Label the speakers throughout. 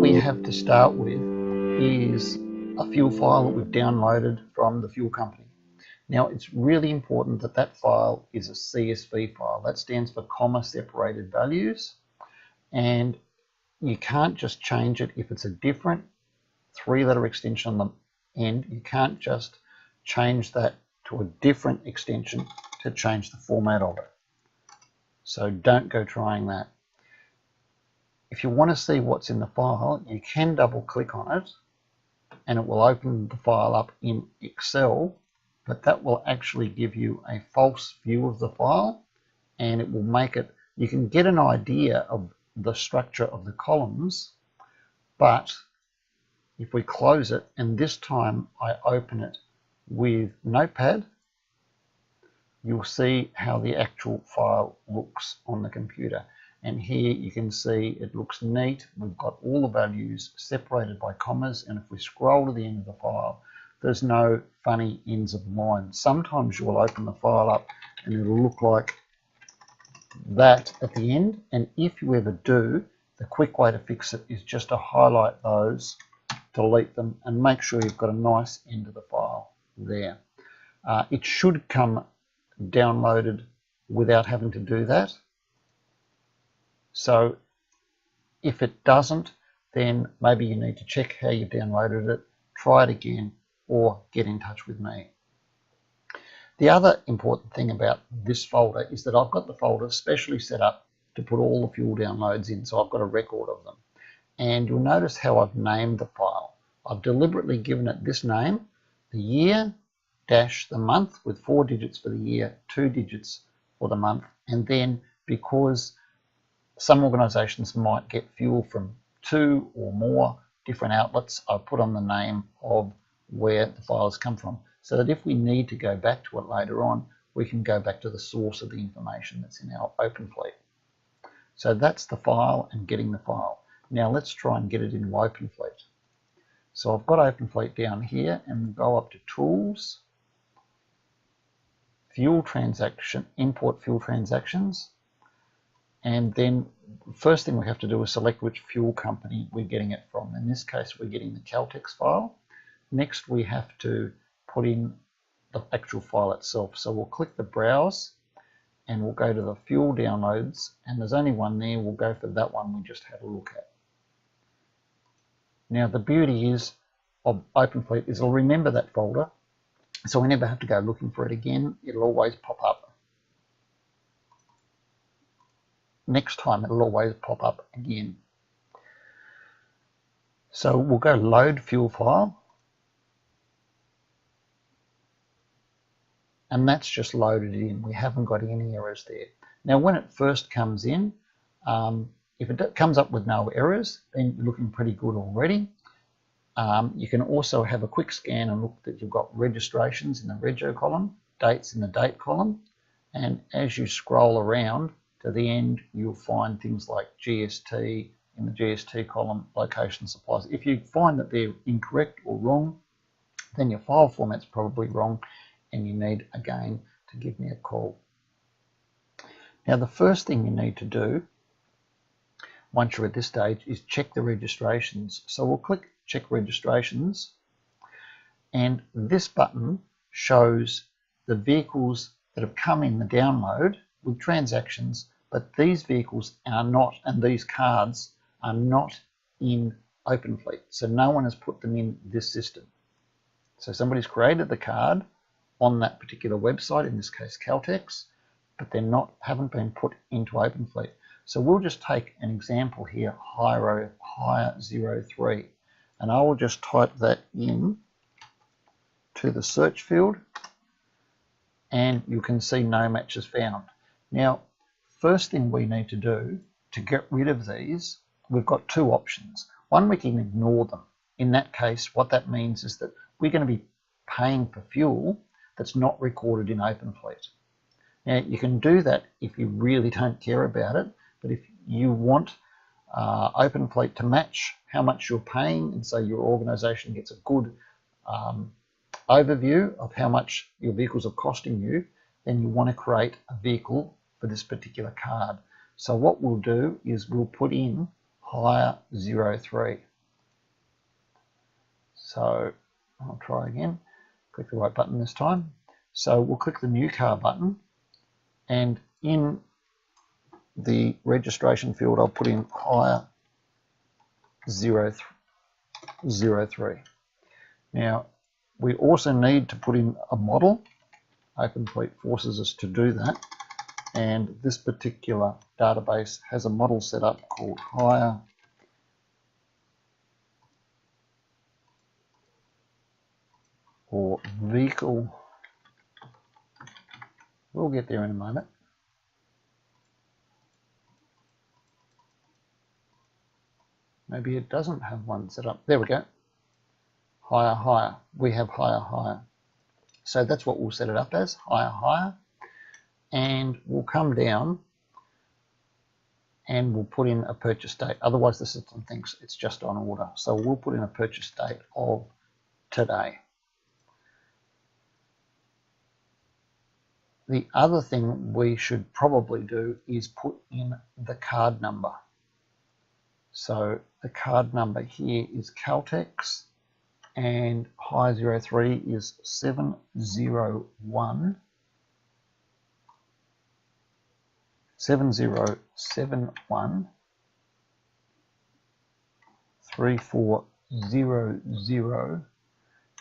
Speaker 1: we have to start with is a fuel file that we've downloaded from the fuel company. Now, it's really important that that file is a CSV file. That stands for comma separated values, and you can't just change it if it's a different three-letter extension on the end. You can't just change that to a different extension to change the format of it. So don't go trying that. If you want to see what's in the file, you can double click on it and it will open the file up in Excel, but that will actually give you a false view of the file, and it will make it, you can get an idea of the structure of the columns, but if we close it, and this time I open it with Notepad, you'll see how the actual file looks on the computer. And here you can see it looks neat. We've got all the values separated by commas, and if we scroll to the end of the file, there's no funny ends of lines. Sometimes you will open the file up and it'll look like that at the end, and if you ever do, the quick way to fix it is just to highlight those, delete them, and make sure you've got a nice end of the file there. It should come downloaded without having to do that. So if it doesn't, then maybe you need to check how you downloaded it, try it again, or get in touch with me. The other important thing about this folder is that I've got the folder specially set up to put all the fuel downloads in, so I've got a record of them. And you'll notice how I've named the file. I've deliberately given it this name, the year dash the month, with 4 digits for the year, 2 digits for the month, and then because some organisations might get fuel from 2 or more different outlets, I've put on the name of where the file has come from, so that if we need to go back to it later on, we can go back to the source of the information that's in our OpenFleet. So that's the file and getting the file. Now let's try and get it into OpenFleet. So I've got OpenFleet down here, and we'll go up to Tools, Fuel Transaction, Import Fuel Transactions, and then first thing we have to do is select which fuel company we're getting it from. In this case, we're getting the Caltex file. Next, we have to put in the actual file itself. So we'll click the Browse, and we'll go to the fuel downloads, and there's only one there. We'll go for that one we just had a look at. Now the beauty is of OpenFleet is it'll remember that folder, so we never have to go looking for it again. It'll always pop up. Next time it'll always pop up again. So we'll go Load Fuel File, and that's just loaded in. We haven't got any errors there. Now when it first comes in, if it comes up with no errors, then you're looking pretty good already. You can also have a quick scan and look that you've got registrations in the rego column, dates in the date column, and as you scroll around to the end, you'll find things like GST in the GST column, location supplies. If you find that they're incorrect or wrong, then your file format's probably wrong, and you need, again, to give me a call. Now, the first thing you need to do once you're at this stage is check the registrations. So we'll click Check Registrations, and this button shows the vehicles that have come in the download with transactions, but these vehicles are not, and these cards are not in OpenFleet. So no one has put them in this system. So somebody's created the card on that particular website, in this case Caltex, but they're haven't been put into OpenFleet. So we'll just take an example here, Hire 03, and I will just type that in to the search field, and you can see no matches found. Now, first thing we need to do to get rid of these, we've got two options. One, we can ignore them. In that case, what that means is that we're going to be paying for fuel that's not recorded in OpenFleet. Now, you can do that if you really don't care about it, but if you want OpenFleet to match how much you're paying, and so your organisation gets a good overview of how much your vehicles are costing you, then you want to create a vehicle for this particular card. So what we'll do is we'll put in Hire 03. So I'll try again. Click the right button this time. So we'll click the new car button, and in the registration field I'll put in hire 003. Now we also need to put in a model. OpenFleet forces us to do that, and this particular database has a model set up called hire or vehicle. We'll get there in a moment. Maybe it doesn't have one set up. There we go. Hire. We have hire. So that's what we'll set it up as, hire. And we'll come down and we'll put in a purchase date. Otherwise the system thinks it's just on order. So we'll put in a purchase date of today. The other thing we should probably do is put in the card number. So the card number here is Caltex, and hire 03 is 701 7071 3400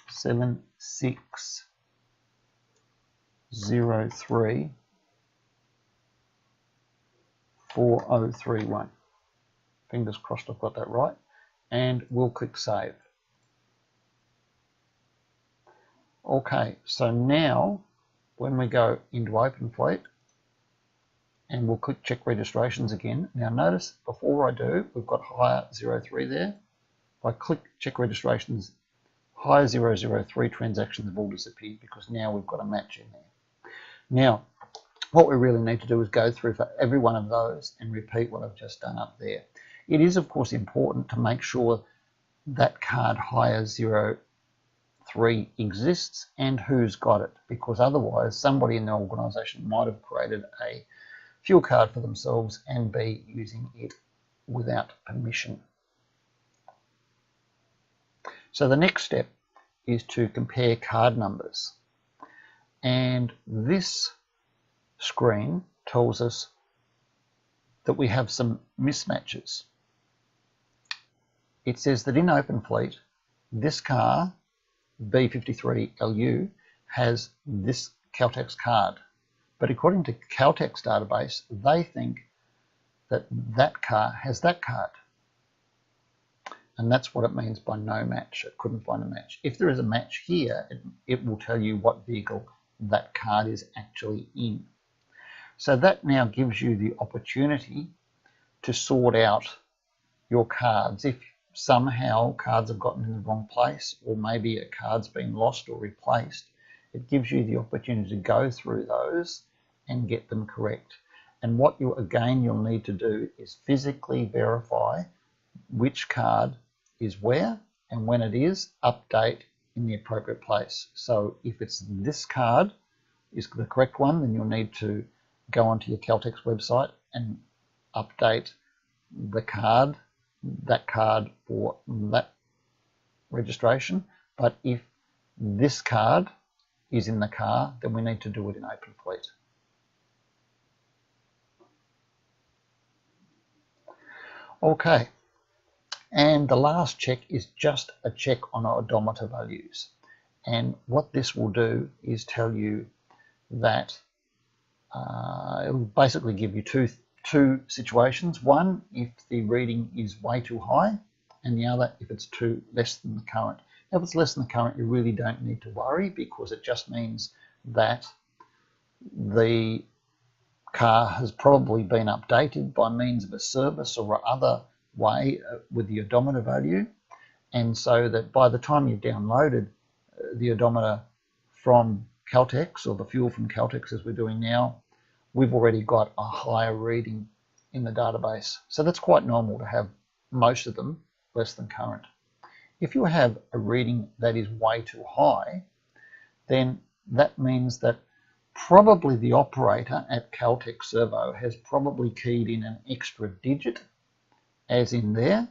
Speaker 1: 7603 4031. Fingers crossed I've got that right, and we'll click save. Okay, so now when we go into OpenFleet and we'll click check registrations again. Now notice before I do, we've got hire 03 there. If I click check registrations, hire 003 transactions have all disappeared because now we've got a match in there. Now, what we really need to do is go through for every one of those and repeat what I've just done up there. It is, of course, important to make sure that card hire 03 exists and who's got it, because otherwise somebody in the organisation might have created a fuel card for themselves and be using it without permission. So the next step is to compare card numbers. And this screen tells us that we have some mismatches. It says that in OpenFleet, this car, B53LU, has this Caltex card. But according to Caltex database, they think that that car has that card. And that's what it means by no match. It couldn't find a match. If there is a match here, it will tell you what vehicle that card is actually in. So that now gives you the opportunity to sort out your cards. If somehow cards have gotten in the wrong place, or maybe a card's been lost or replaced, it gives you the opportunity to go through those and get them correct. And what you'll need to do is physically verify which card is where, and when it is, update in the appropriate place. So if it's this card is the correct one, then you'll need to go onto your Caltex website and update the card, that card for that registration. But if this card is in the car, then we need to do it in OpenFleet. Okay, and the last check is just a check on odometer values. And what this will do is tell you that it will basically give you two situations. One, if the reading is way too high, and the other, if it's less than the current. If it's less than the current, you really don't need to worry, because it just means that the car has probably been updated by means of a service or other way with the odometer value, and so that by the time you've downloaded the odometer from Caltex, or the fuel from Caltex as we're doing now, we've already got a higher reading in the database. So that's quite normal to have most of them less than current. If you have a reading that is way too high, then that means that probably the operator at Caltex Servo has probably keyed in an extra digit, as in there,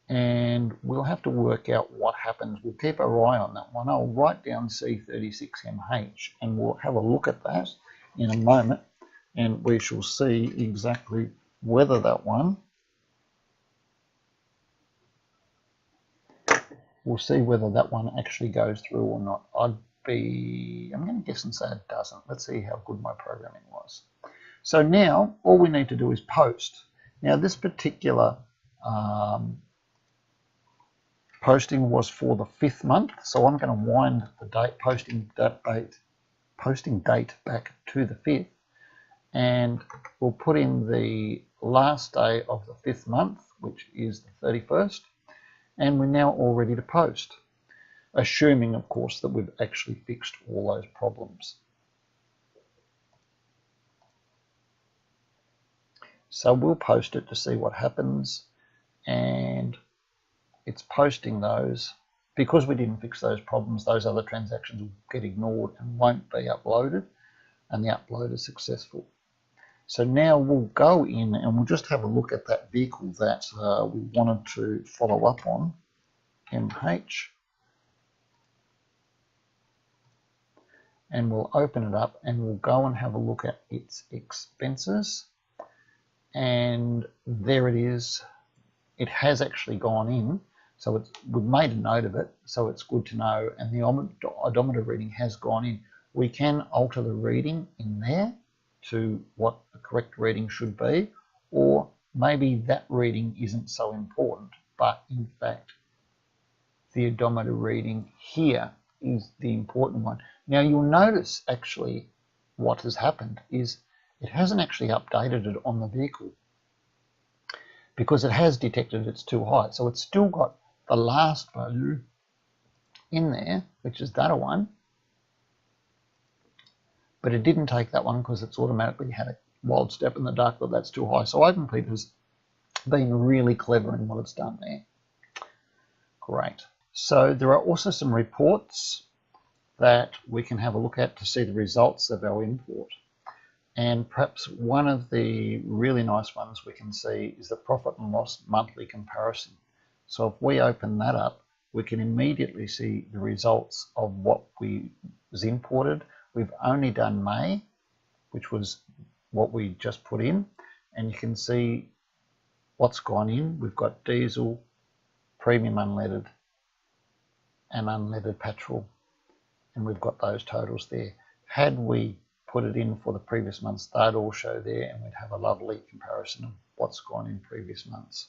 Speaker 1: and we'll have to work out what happens. We'll keep our eye on that one. I'll write down C36MH and we'll have a look at that in a moment, and we shall see exactly whether that one, we'll see whether that one actually goes through or not. I'm going to guess and say it doesn't. Let's see how good my programming was. So now all we need to do is post. Now this particular posting was for the 5th month, so I'm going to wind the date, posting date back to the 5th, and we'll put in the last day of the 5th month, which is the 31st, and we're now all ready to post, assuming of course that we've actually fixed all those problems. So we'll post it to see what happens, and it's posting those. Because we didn't fix those problems, those other transactions will get ignored and won't be uploaded, and the upload is successful. So now we'll go in and we'll just have a look at that vehicle that we wanted to follow up on, MH, and we'll open it up and we'll go and have a look at its expenses, and there it is. It has actually gone in, so we've made a note of it, so it's good to know, and the odometer reading has gone in. We can alter the reading in there to what the correct reading should be, or maybe that reading isn't so important, but in fact the odometer reading here is the important one. Now you'll notice actually what has happened is it hasn't actually updated it on the vehicle, because it has detected it's too high. So it's still got the last value in there, which is that one, but it didn't take that one because it's automatically had a wild step in the dark that that's too high. So OpenFleet has been really clever in what it's done there. Great. So there are also some reports that we can have a look at to see the results of our import. And perhaps one of the really nice ones we can see is the profit and loss monthly comparison. So if we open that up, we can immediately see the results of what was imported. We've only done May, which was what we just put in, and you can see what's gone in. We've got diesel, premium unleaded, and unleaded petrol, and we've got those totals there. Had we put it in for the previous months, they'd all show there, and we'd have a lovely comparison of what's gone in previous months.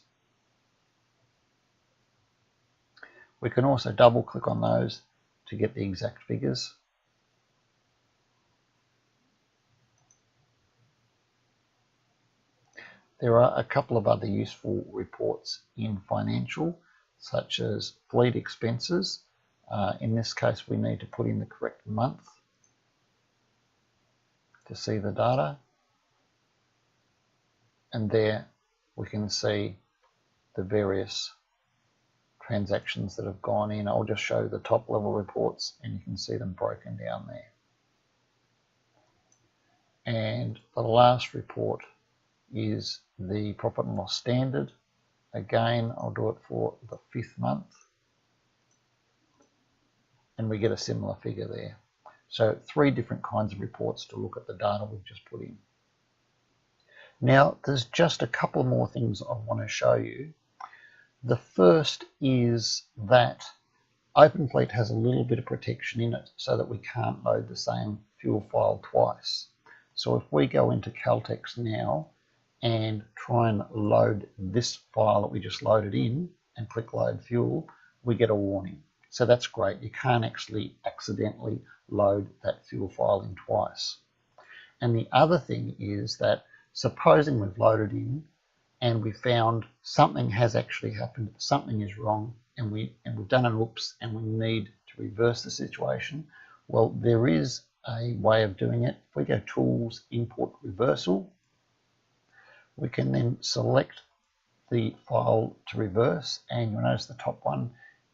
Speaker 1: We can also double click on those to get the exact figures. There are a couple of other useful reports in financial, such as fleet expenses. In this case, we need to put in the correct month to see the data, and there we can see the various transactions that have gone in. I'll just show the top level reports and you can see them broken down there. And the last report is the profit and loss standard. Again, I'll do it for the 5th month, and we get a similar figure there. So 3 different kinds of reports to look at the data we've just put in. Now there's just a couple more things I want to show you. The first is that OpenFleet has a little bit of protection in it so that we can't load the same fuel file twice. So if we go into Caltex now and try and load this file that we just loaded in and click load fuel, we get a warning. So that's great. You can't actually accidentally load that fuel file in twice. And the other thing is that supposing we've loaded in and we found something has actually happened, something is wrong, and we've done an oops and we need to reverse the situation, well, there is a way of doing it. If we go Tools, Import Reversal, we can then select the file to reverse, and you'll notice the top one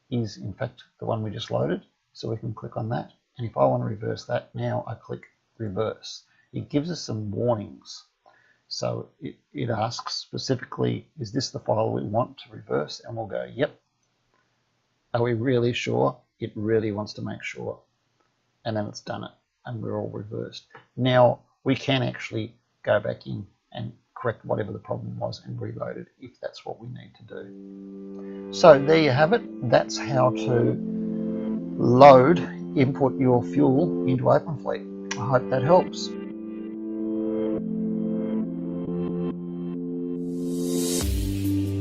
Speaker 1: is in fact the one we just loaded, so we can click on that. And if I want to reverse that, now I click reverse. It gives us some warnings. So it asks specifically, is this the file we want to reverse? And we'll go, yep. Are we really sure? It really wants to make sure. And then it's done it, and we're all reversed. Now we can actually go back in and correct whatever the problem was and reload it if that's what we need to do. So there you have it. That's how to input your fuel into OpenFleet. I hope that helps.